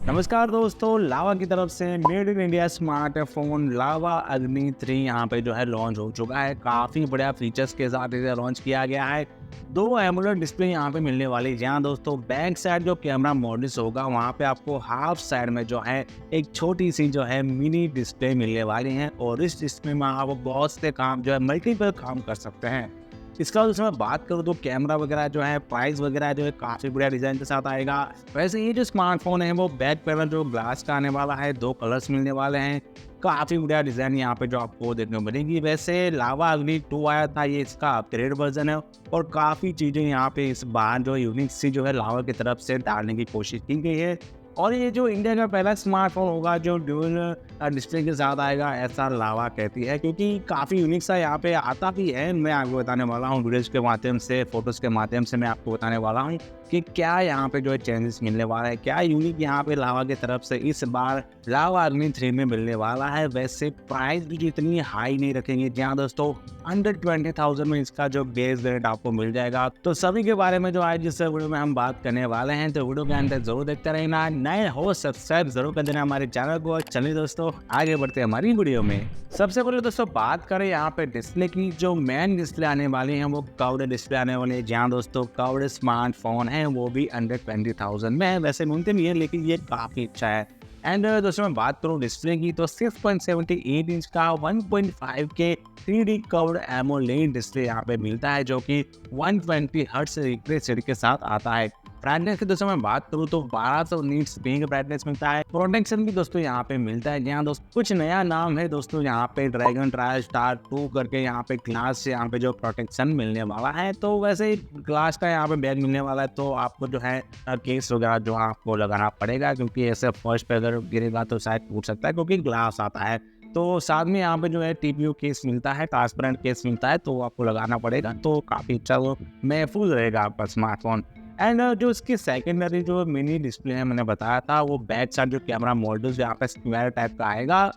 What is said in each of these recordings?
नमस्कार दोस्तों, लावा की तरफ से मेड इन इंडिया स्मार्टफोन लावा अग्नि 3 यहाँ पे जो है लॉन्च हो चुका है। काफ़ी बढ़िया फीचर्स के साथ इसे लॉन्च किया गया है। 2 एमुलेट डिस्प्ले यहाँ पे मिलने वाली है। जहाँ दोस्तों बैक साइड जो कैमरा मॉड्यूल्स होगा वहाँ पे आपको हाफ साइड में जो है एक छोटी सी जो है मिनी डिस्प्ले मिलने वाली है और इस डिस्प्ले में आप बहुत से काम जो है मल्टीपल काम कर सकते हैं। इसका मैं बात करूँ तो कैमरा वगैरह जो है प्राइस वगैरह जो है काफ़ी बढ़िया डिज़ाइन के साथ आएगा। वैसे ये जो स्मार्टफोन है वो बैक पैनल जो ग्लास का आने वाला है, 2 कलर्स मिलने वाले हैं। काफ़ी बढ़िया डिज़ाइन यहाँ पे जो आपको देखने को मिलेगी। वैसे लावा अग्नि 2 आया था, ये इसका अपग्रेड वर्जन है और काफ़ी चीज़ें यहाँ पे इस बार जो यूनिक सी जो है लावा की तरफ से डालने की कोशिश की गई है। और ये जो इंडिया का पहला स्मार्टफोन होगा जो ड्यूल डिस्प्ले के साथ आएगा, ऐसा लावा कहती है, क्योंकि काफ़ी यूनिक सा यहाँ पे आता भी है। मैं आपको बताने वाला हूँ वीडियोज़ के माध्यम से, फोटोज़ के माध्यम से मैं आपको बताने वाला हूँ कि क्या यहाँ पे जो है चेंजेस मिलने वाला है, क्या यूनिक यहाँ पे लावा की तरफ से इस बार लावा अग्नि 3 में मिलने वाला है। वैसे प्राइस भी इतनी हाई नहीं रखेंगे। जहाँ दोस्तों अंडर 20,000 में इसका जो बेस वेरिएंट आपको मिल जाएगा। तो सभी के बारे में जो आज जिस वीडियो में हम बात करने वाले हैं, तो वीडियो के अंदर जरूर देखते रहना। नए हो सब्सक्राइब जरूर कर देना हमारे चैनल को। चलिए दोस्तों आगे बढ़ते हैं हमारी वीडियो में। सबसे पहले दोस्तों बात करें यहाँ पे डिस्प्ले की, जो मेन डिस्प्ले आने वाली है वो कर्व्ड डिस्प्ले आने वाली है। जहाँ दोस्तों कर्व्ड स्मार्टफोन है वो भी अंडर 20,000 में है। वैसे मिलते नहीं है लेकिन ये काफ़ी अच्छा है। एंड दोस्तों मैं बात करूँ डिस्प्ले की तो 6.78 इंच का 1.5 के 3D कर्व्ड एमोलेड डिस्प्ले यहाँ पे मिलता है, जो कि 120 हर्ट्ज रिफ्रेश रेट के साथ आता है। ब्राइटनेस की दोस्तों मैं बात करूँ तो 1200 नीट्स पिंक ब्राइटनेस मिलता है। प्रोटेक्शन भी दोस्तों यहाँ पे मिलता है। यहाँ दोस्तों कुछ नया नाम है दोस्तों, यहाँ पे ड्रैगन ट्रायल स्टार 2 करके यहाँ पे ग्लास से यहाँ पे जो प्रोटेक्शन मिलने वाला है। तो वैसे ग्लास का यहाँ पे बैग मिलने वाला है, तो आपको जो है केस वगैरह जो आपको लगाना पड़ेगा, क्योंकि ऐसे फर्स्ट पे अगर गिरेगा तो शायद टूट सकता है क्योंकि ग्लास आता है। तो साथ में यहाँ पे जो है TPU केस मिलता है, ट्रांसपेरेंट केस मिलता है, तो आपको लगाना पड़ेगा। तो काफ़ी अच्छा वो महफूज रहेगा आपका स्मार्टफोन। एंड जो इसकी सेकेंडरी जो मिनी डिस्प्ले है मैंने बताया था, वो बैक साइड जो कैमरा मॉड्यूल यहाँ पे स्क्वायर टाइप का आएगा,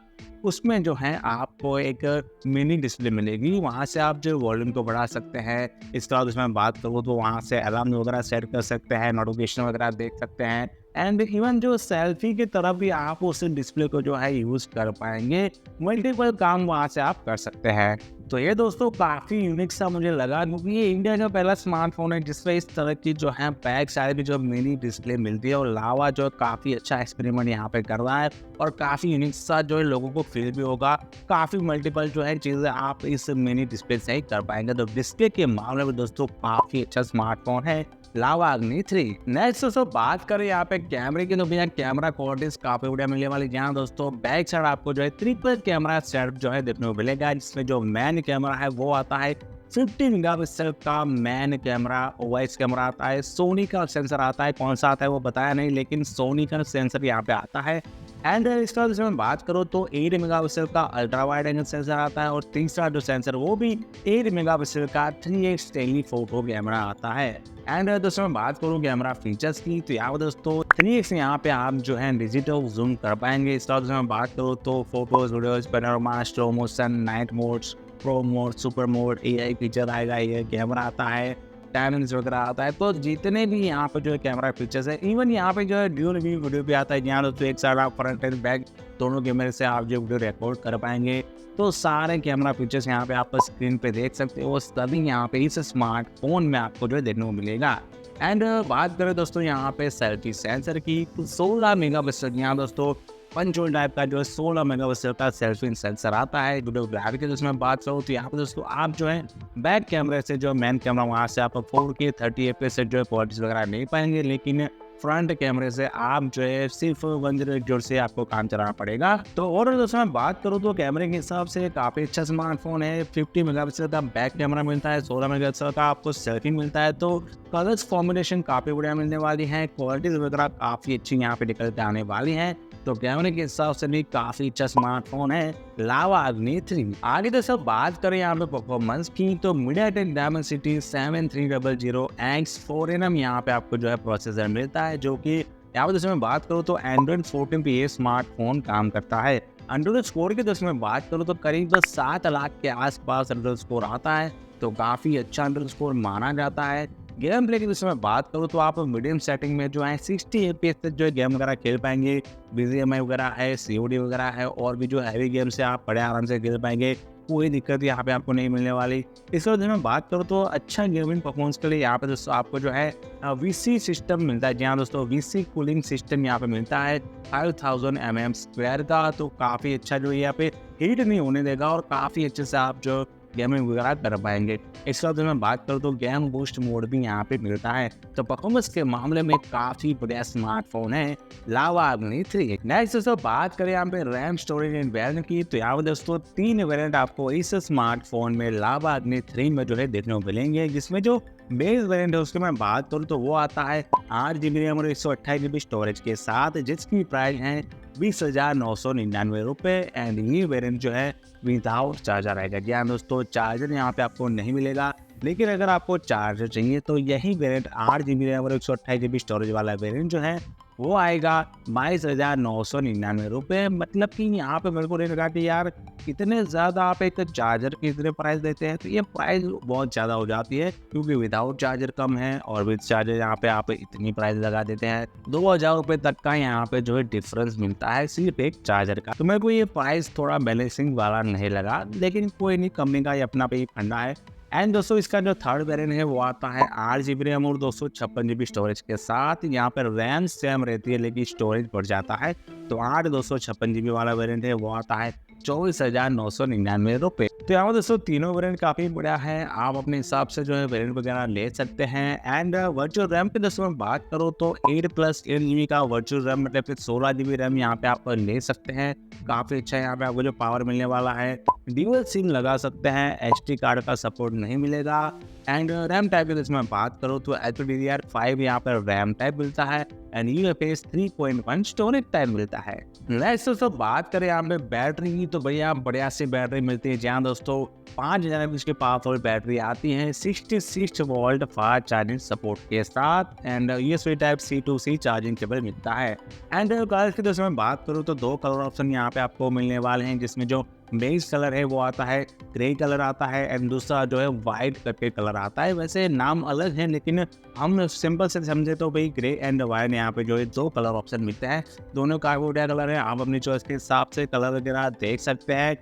उसमें जो है आपको एक मिनी डिस्प्ले मिलेगी। वहाँ से आप जो वॉल्यूम को बढ़ा सकते हैं। इसके बाद उसमें बात करूँ तो वहाँ से अलार्म वगैरह सेट कर सकते हैं, नोटिफिकेशन वगैरह देख सकते हैं। एंड इवन जो सेल्फी की तरफ भी आप उस डिस्प्ले को जो है यूज़ कर पाएंगे। मल्टीपल काम वहाँ से आप कर सकते हैं। तो ये दोस्तों काफ़ी यूनिक सा मुझे लगा, क्योंकि ये इंडिया का पहला स्मार्टफोन है जिसमें इस तरह की जो है बैक साइड में जो मिनी डिस्प्ले मिलती है। और लावा जो काफ़ी अच्छा एक्सपेरिमेंट यहाँ पे कर रहा है और काफ़ी यूनिक सा जो है लोगों को फील भी होगा। काफ़ी मल्टीपल जो है चीज़ें आप इस मिनी डिस्प्ले से ही कर पाएंगे। तो डिस्प्ले के मामले में दोस्तों काफ़ी अच्छा स्मार्टफोन है लावा अग्नि 3। नेक्स्ट दोस्तों बात करें यहाँ पे कैमरे की, तो भैया कैमरा क्वालिटीज काफी बढ़िया मिलने वाली। जहाँ दोस्तों बैक साइड आपको जो है ट्रिपल कैमरा सेटअप जो है देखने को मिलेगा, जिसमें जो मेन कैमरा है वो आता है 50 मेगापिक्सल का मेन कैमरा। ओएस कैमरा आता है, सोनी का सेंसर आता है, कौन सा आता है वो बताया नहीं, लेकिन सोनी का सेंसर यहाँ पे आता है। एंड इसका मैं बात करूँ तो 8 मेगापिक्सल का अल्ट्रा वाइड एंगल सेंसर आता है और तीसरा जो सेंसर वो भी 8 मेगापिक्सल का 3x टेलीफोटो कैमरा आता है। एंड दोस्तों मैं बात करूँ कैमरा फीचर्स की, तो यहाँ दोस्तों 3x यहाँ पे आप जो है डिजिटल जूम कर पाएंगे। इसका मैं बात करूँ तो photos, videos, panorama, slow motion, night modes, pro mode, super mode, AI feature आएगा, ये कैमरा आता है, टाइमिंग्स वगैरह आता है। तो जितने भी यहाँ पे जो है कैमरा फीचर्स है, इवन यहाँ पे जो है ड्यूल व्यू वीडियो भी आता है। यहाँ दोस्तों एक साइड आप फ्रंट एंड बैक दोनों कैमरे से आप जो वीडियो रिकॉर्ड कर पाएंगे। तो सारे कैमरा फीचर्स यहाँ पे आप स्क्रीन पे देख सकते हो, सभी यहाँ पे इस स्मार्टफोन में आपको जो है देखने को मिलेगा। एंड बात करें दोस्तों यहाँ पे सेल्फी सेंसर की, तो 16 मेगापिक्सल यहाँ दोस्तों पंच होल टाइप का जो है 16 मेगापिक्सल का सेल्फी सेंसर आता है। वीडियोग्राफी की जिसमें बात करूँ तो यहाँ पर दोस्तों आप जो है बैक कैमरे से जो मेन कैमरा वहाँ से आप 4K 30 FPS से जो है क्वालिटीज वगैरह नहीं पाएंगे, लेकिन फ्रंट कैमरे से आप जो है सिर्फ 1080 से आपको काम चलाना पड़ेगा। तो और दोस्तों मैं बात करूँ तो कैमरे के हिसाब से काफ़ी अच्छा स्मार्टफोन है। 50 मेगापिक्सल का बैक कैमरा मिलता है, 16 मेगापिक्सल का आपको सेल्फी मिलता है। तो कलर्स कॉम्बिनेशन काफ़ी बढ़िया मिलने वाली है, क्वालिटीज वगैरह काफ़ी अच्छी यहाँ पे निकल के आने वाली है। तो कैमरे के हिसाब से भी काफ़ी अच्छा स्मार्टफोन है लावा अग्नि 3। आगे तो सब बात करें यहाँ पे परफॉर्मेंस की, तो MediaTek Dimensity 7300X4nm यहाँ पे आपको जो है प्रोसेसर मिलता है, जो कि यहाँ पे मैं बात करूँ तो Android 14 पे ये स्मार्टफोन काम करता है। एंड्रॉइड स्कोर की मैं बात करूँ तो करीब 7 लाख के आसपास एंड्रॉइड स्कोर आता है, तो काफ़ी अच्छा एंड्रॉइड स्कोर माना जाता है। गेम प्ले की दोस्तों मैं बात करूँ तो आप मीडियम सेटिंग में जो है 60 FPS तक जो है गेम वगैरह खेल पाएंगे। BGMI वगैरह है, COD वगैरह है और भी जो हैवी गेम्स है आप बड़े आराम से खेल पाएंगे। कोई दिक्कत यहाँ पे आपको नहीं मिलने वाली। इस वजह मैं बात करूँ तो अच्छा गेमिंग परफॉर्मेंस के लिए यहाँ पे दोस्तों आपको जो है VC सिस्टम मिलता है। जी हाँ दोस्तों, VC कूलिंग सिस्टम यहाँ पे मिलता है 5000 mm² का। तो काफ़ी अच्छा जो यहाँ पे हीट नहीं होने देगा और काफ़ी अच्छे से आप जो गेमिंग वगैरह कर पाएंगे। इसके बाद मैं बात करूँ तो गेम बूस्ट मोड भी यहाँ पे मिलता है। तो परफॉर्मेंस के मामले में काफ़ी बढ़िया स्मार्टफोन है लावा अग्नि 3। नेक्स्ट दोस्तों बात करें यहाँ पे रैम, स्टोरेज एंड वेरिएंट की, तो यहाँ पे दोस्तों 3 वेरिएंट आपको इस स्मार्टफोन में लावा अग्नि 3 में जो है देखने को मिलेंगे। जिसमें जो बेस वेरिएंट है उसकी मैं बात करूँ तो वो आता है 8 GB रैम और 128 GB स्टोरेज के साथ, जिसकी प्राइस है 20,999 रुपये। एंड ये वेरिएंट जो है विदाउट चार्जर आएगा। जी हाँ दोस्तों, चार्जर यहाँ पे आपको नहीं मिलेगा, लेकिन अगर आपको चार्जर चाहिए तो यही वेरिएंट 8 GB रैम और 128 GB स्टोरेज वाला वेरिएंट जो है वो आएगा 22,999 रुपये। मतलब कि यहाँ पे मेरे को नहीं लगा कि यार इतने ज़्यादा आप एक चार्जर के इतने प्राइस देते हैं, तो ये प्राइस बहुत ज़्यादा हो जाती है, क्योंकि विदाउट चार्जर कम है और विद चार्जर यहाँ पे आप इतनी प्राइस लगा देते हैं। 2,000 रुपये तक का यहाँ पे जो है डिफरेंस मिलता है सिर्फ एक चार्जर का। तो मेरे को ये प्राइस थोड़ा बैलेंसिंग वाला नहीं लगा, लेकिन कोई नहीं, कंपनी का ये अपना पे ही फंडा है। एंड दोस्तों इसका जो थर्ड वेरिएंट है वो आता है 8 GB रैम और 256 GB स्टोरेज के साथ। यहाँ पर रैम सेम रहती है लेकिन स्टोरेज बढ़ जाता है। तो 256 GB वाला वेरिएंट है वो आता है 24,999 रुपये। तो यहाँ पर दोस्तों तीनों वेरिएंट काफ़ी बढ़िया है, आप अपने हिसाब से जो है वेरिएंट वगैरह ले सकते हैं। एंड वर्चुअल रैम की दोस्तों मैं बात करूँ तो 8+8 GB का वर्चुअल रैम, मतलब फिर 16 GB रैम यहाँ पे आप ले सकते हैं। काफ़ी अच्छा यहाँ पे आपको जो पावर मिलने वाला है। ड्यूअल सिम लगा सकते हैं, SD कार्ड का सपोर्ट नहीं मिलेगा। एंड रैम टाइप की दोस्तों मैं बात करूँ तो HDDR5 यहाँ पर रैम टाइप मिलता है एंड UFS 3.1 स्टोरेज टाइप मिलता है। नेक्स्ट दोस्तों बात करें यहाँ पे बैटरी की, तो भैया बढ़िया सी बैटरी मिलती है। जहाँ दोस्तों 5000 mAh की पावरफुल बैटरी आती है 66 वोल्ट फास्ट चार्जिंग सपोर्ट के साथ। And USB type C to C charging cable मिलता है। एंड कलर की दोस्तों मैं बात करूँ तो 2 कलर ऑप्शन यहाँ पे आपको मिलने वाले हैं, जिसमें जो बेस कलर है वो आता है ग्रे कलर आता है एंड दूसरा जो है वाइट करके कलर आता है। वैसे नाम अलग है, लेकिन हम सिंपल से समझे तो भाई ग्रे एंड वाइट यहाँ पे जो है 2 कलर ऑप्शन मिलते हैं। दोनों काफी बढ़िया कलर है, आप अपनी चॉइस के हिसाब से कलर वगैरह देख सकते हैं।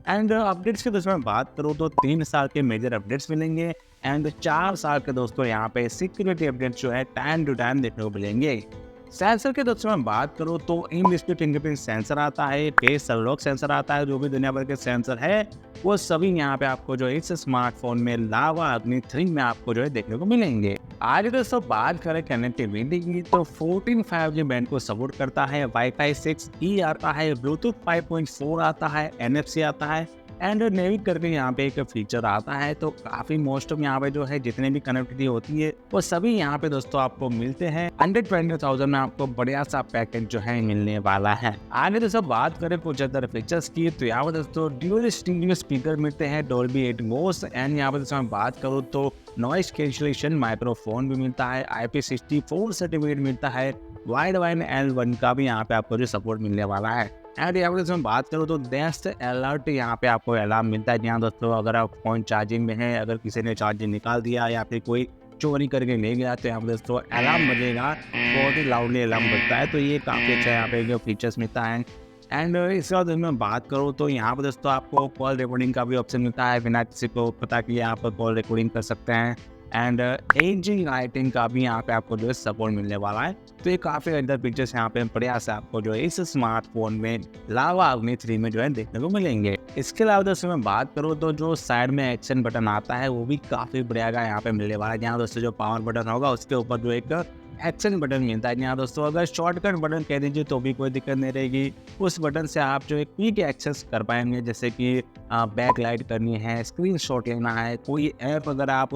एंड अपडेट्स की दोस्तों मैं बात करूँ तो 3 साल के मेजर अपडेट्स मिलेंगे एंड 4 साल के दोस्तों यहाँ पे सिक्योरिटी अपडेट्स जो है टाइम टू टाइम देखने को मिलेंगे। सेंसर के दोस्तों मैं बात करूँ तो इन डिस्प्ले फिंगरप्रिंट सेंसर आता है, फेस अनलॉक सेंसर आता है, जो भी दुनिया भर के सेंसर है वो सभी यहाँ पे आपको जो इस स्मार्टफोन में लावा अग्नि 3 में आपको जो है देखने को मिलेंगे। आज दोस्तों बात करें कनेक्टिविटी की, तो 14 5G बैंड को सपोर्ट करता है, वाईफाई 6E आता है, ब्लूटूथ 5.4 आता है, NFC आता है एंड नेविक करके यहाँ पे एक फीचर आता है। तो काफी मोस्ट ऑफ यहाँ पे जो है जितने भी कनेक्टिविटी होती है वो सभी यहाँ पे दोस्तों आपको मिलते हैं। 120,000 में आपको बढ़िया सा पैकेज जो है मिलने वाला है। आगे दोस्तों बात करें कुछ अदर फीचर्स की, तो यहाँ पे दोस्तों ड्यूअल स्टीरियो स्पीकर मिलते हैं, डॉल्बी एटमॉस। एंड यहाँ पे दोस्तों मैं बात करूँ तो नॉइस कैंसलेशन माइक्रोफोन भी मिलता है, IP64 सर्टिफिकेट मिलता है, वाइड वाइन L1 का भी यहाँ पे आपको जो सपोर्ट मिलने वाला है। एंड यहाँ पर बात करूँ तो बेस्ट अलर्ट यहाँ पे आपको अलार्म मिलता है। यहाँ दोस्तों अगर आप फोन चार्जिंग में है, अगर किसी ने चार्जिंग निकाल दिया या फिर कोई चोरी करके ले गया तो यहाँ पर दोस्तों अलार्म बजेगा, बहुत ही लाउडली अलार्म बजता है। तो ये काफ़ी अच्छा यहाँ पे जो फीचर्स मिलता है। एंड इसके बाद मैं बात करूँ तो यहाँ पर दोस्तों आपको कॉल रिकॉर्डिंग का भी ऑप्शन मिलता है, बिना किसी को पता कि आप कॉल रिकॉर्डिंग कर सकते हैं। एंड एजिंग लाइटिंग का भी यहाँ पे आपको जो है सपोर्ट मिलने वाला है। तो ये काफ़ी अंदर फीचर्स यहाँ पे बढ़िया से आपको जो है इस स्मार्टफोन में लावा अग्नि 3 में जो है देखने को मिलेंगे। इसके अलावा दोस्तों मैं बात करूँ तो जो साइड में एक्शन बटन आता है वो भी काफ़ी बढ़िया यहाँ पे मिलने वाला है। यहाँ दोस्तों जो पावर बटन होगा उसके ऊपर जो एक एक्शन बटन मिलता है। यहाँ दोस्तों अगर शॉर्टकट बटन कह दीजिए तो भी कोई दिक्कत नहीं रहेगी, उस बटन से आप जो है क्विक एक्सेस कर पाएंगे, जैसे कि बैक लाइट करनी है, स्क्रीनशॉट लेना है, कोई ऐप अगर आप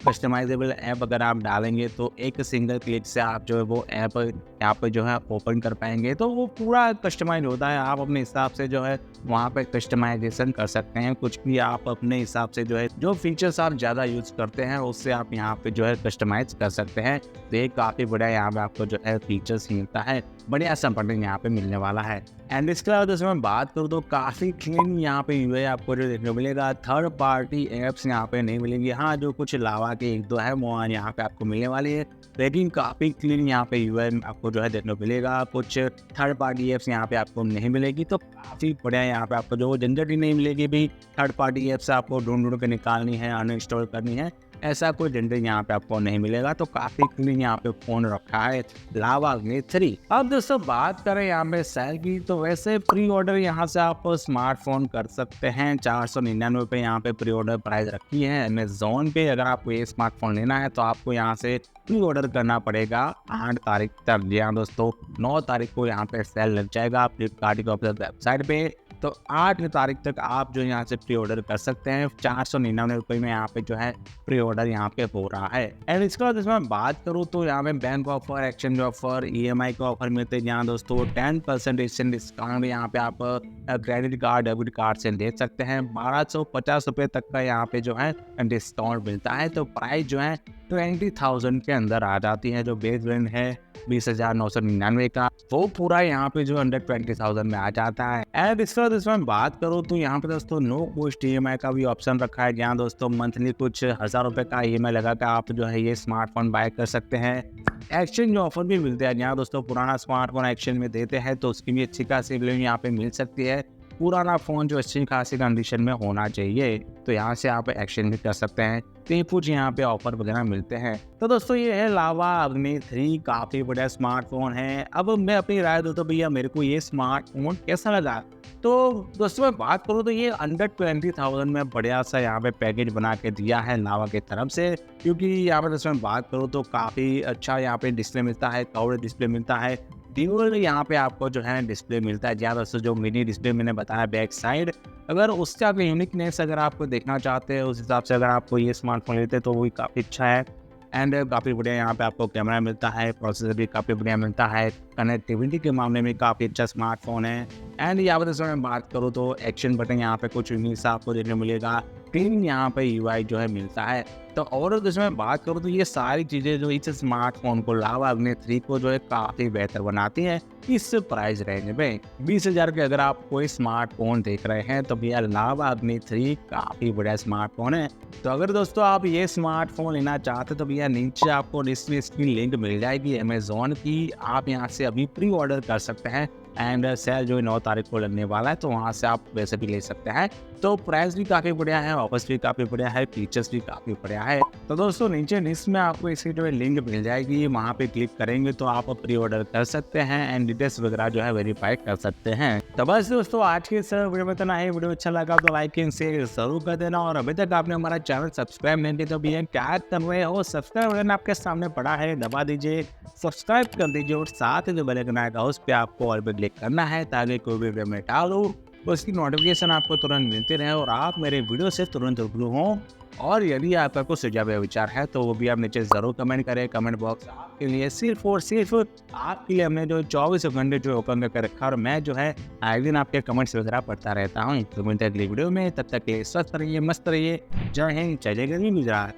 कस्टमाइजेबल ऐप अगर आप डालेंगे तो एक सिंगल क्लिक से आप जो है वो ऐप यहाँ पे जो है ओपन कर पाएंगे। तो वो पूरा कस्टमाइज होता है, आप अपने हिसाब से जो है वहाँ पे कस्टमाइजेशन कर सकते हैं, कुछ भी आप अपने हिसाब से जो है जो फीचर्स आप ज़्यादा यूज़ करते हैं उससे आप यहाँ पे जो है कस्टमाइज कर सकते हैं। तो ये काफ़ी बड़ा यहाँ पे आपको जो है फीचर्स मिलता है। बढ़िया सा बटन यहाँ पे मिलने वाला है। एंड इसके अलावा दोस्तों मैं बात करूँ तो काफ़ी क्लीन यहाँ पे यूआई आपको जो देखने को मिलेगा। थर्ड पार्टी एप्स यहाँ पे नहीं मिलेंगी। हाँ, जो कुछ लावा के 1-2 है वो यहाँ पे आपको मिलने वाली है, लेकिन काफ़ी क्लीन यहाँ पे यूआई आपको जो है देखने को मिलेगा। कुछ थर्ड पार्टी एप्स यहाँ पे आपको नहीं मिलेगी, तो काफ़ी बढ़िया यहाँ पे आपको जो झंझट ही नहीं मिलेगी भी थर्ड पार्टी एप्स आपको ढूंढ के निकालनी है, अनइंस्टॉल करनी है, ऐसा कोई झंझट यहाँ पे आपको नहीं मिलेगा। तो काफ़ी क्लीन यहाँ पे फ़ोन रखा है लावा अग्नि 3। अब दोस्तों बात करें यहाँ पे सेल की, तो वैसे प्री ऑर्डर यहाँ से आप स्मार्टफोन कर सकते हैं। 499 पे यहाँ पे प्री ऑर्डर प्राइस रखी है अमेज़ॉन पे। अगर आपको ये स्मार्टफोन लेना है तो आपको यहाँ से प्री ऑर्डर करना पड़ेगा 8 तारीख तक। जी हाँ दोस्तों, 9 तारीख को यहाँ पे सेल लग जाएगा फ्लिपकार्ट की ऑफिशियल वेबसाइट पे। तो 8 तारीख तक आप जो यहाँ से प्री ऑर्डर कर सकते हैं। 499 रुपये में यहाँ पे जो है प्री ऑर्डर यहाँ पे हो रहा है। एंड इसके बाद इसमें बात करूँ तो यहाँ पे bank offer, exchange offer, EMI का ऑफर मिलते हैं। यहाँ दोस्तों 10% डिस्काउंट यहाँ पे आप क्रेडिट कार्ड, डेबिट कार्ड से ले सकते हैं। 1250 रुपये तक का यहाँ पे जो है डिस्काउंट मिलता है। तो प्राइस जो है 20,000 के अंदर आ जाती है। जो बेस वेरिएंट है 20,999 का, वो पूरा यहाँ पे जो अंडर 20,000 में आ जाता है। एंड इसके बाद इसमें बात करूँ तो यहाँ पे दोस्तों नो कॉस्ट EMI का भी ऑप्शन रखा है, जहाँ दोस्तों मंथली कुछ 1000 रुपये का EMI लगा कर आप जो है ये स्मार्टफोन बाय कर सकते हैं। एक्सचेंज ऑफर भी मिलते हैं, जहाँ दोस्तों पुराना स्मार्टफोन एक्सचेंज में देते हैं, तो उसकी भी अच्छी खासी वैल्यू यहाँ पे मिल सकती है। पुराना फ़ोन जो अच्छी खासी कंडीशन में होना चाहिए, तो यहाँ से आप एक्सचेंज भी कर सकते हैं। तो कुछ यहाँ पे ऑफर वगैरह मिलते हैं। तो दोस्तों ये है लावा अग्नि 3, काफ़ी बढ़िया स्मार्टफोन है। अब मैं अपनी राय दूँ तो भैया मेरे को ये स्मार्टफोन कैसा लगा, तो दोस्तों मैं बात करूँ तो ये अंडर 20,000 में बढ़िया सा यहाँ पे पैकेज बना के दिया है लावा की तरफ से। क्योंकि यहाँ पे दोस्तों मैं बात करूँ तो काफ़ी अच्छा यहाँ पे डिस्प्ले मिलता है, कर्व्ड डिस्प्ले मिलता है, ड्यूअल यहाँ पे आपको जो है डिस्प्ले मिलता है। ज़्यादा से जो मिनी डिस्प्ले मैंने बताया बैक साइड, अगर उसका कोई यूनिकनेस अगर आपको देखना चाहते हैं, उस हिसाब से अगर आपको ये स्मार्टफोन लेते हैं तो वो भी काफ़ी अच्छा है। एंड काफ़ी बढ़िया यहाँ पे आपको कैमरा मिलता है, प्रोसेसर भी काफ़ी बढ़िया मिलता है, कनेक्टिविटी के मामले में काफ़ी अच्छा स्मार्टफोन है। एंड यहाँ पर मैं बात करूँ तो एक्शन बटन यहाँ पे कुछ यूनिक सा आपको देखने मिलेगा, क्लीन यहाँ पे UI जो है मिलता है। तो और इसमें बात करूँ तो ये सारी चीज़ें जो इस स्मार्टफोन को लावा अग्नि 3 को जो है काफ़ी बेहतर बनाती हैं इस प्राइस रेंज में। 20,000 के अगर आप कोई स्मार्टफोन देख रहे हैं तो भैया लावा अग्नि 3 काफ़ी बढ़िया स्मार्टफोन है। तो अगर दोस्तों आप ये स्मार्टफोन लेना चाहते तो भैया नीचे आपको डिस्क्रिप्शन की लिंक मिल जाएगी अमेज़ॉन की, आप यहाँ से अभी प्री ऑर्डर कर सकते हैं। एंड सेल जो 9 तारीख को लगने वाला है, तो वहाँ से आप वैसे भी ले सकते हैं। तो प्राइस भी काफ़ी बढ़िया है, ऑफर्स भी काफ़ी बढ़िया है, फीचर्स भी काफ़ी बढ़िया है। तो दोस्तों नीचे लिस्ट में आपको इसकी जो है लिंक मिल जाएगी, वहाँ पे क्लिक करेंगे तो आप प्री ऑर्डर कर सकते हैं एंड डिटेल्स वगैरह जो है वेरीफाई कर सकते हैं। तो बस दोस्तों आज के इस वीडियो में इतना ही। वीडियो अच्छा लगा तो लाइक एंड शेयर जरूर कर देना, और अभी तक आपने हमारा चैनल सब्सक्राइब नहीं किया तो भैया क्या कर रहे हो, सब्सक्राइब बटन आपके सामने पड़ा है, दबा दीजिए, सब्सक्राइब कर दीजिए, और साथ ही जो बेल आइकन आएगा उस पर आपको ऑल पे क्लिक करना है, ताकि कोई भी वीडियो में डालूं तो उसकी नोटिफिकेशन आपको तुरंत मिलती रहे और आप मेरे वीडियो से तुरंत रूबरू हों। और यदि आपका कुछ सुझाव या विचार है तो वो भी आप नीचे ज़रूर कमेंट करें। कमेंट बॉक्स आपके लिए सिर्फ और सिर्फ आपके लिए हमने जो 24 घंटे जो ओपन कर रखा है, और मैं जो है आए दिन आपके कमेंट्स वगैरह पढ़ता रहता हूँ। तो मिलते हैं अगली वीडियो में, तब तक के लिए स्वस्थ रहिए, मस्त रहिए। जय हिंद, जय जय गरीब गुजरात।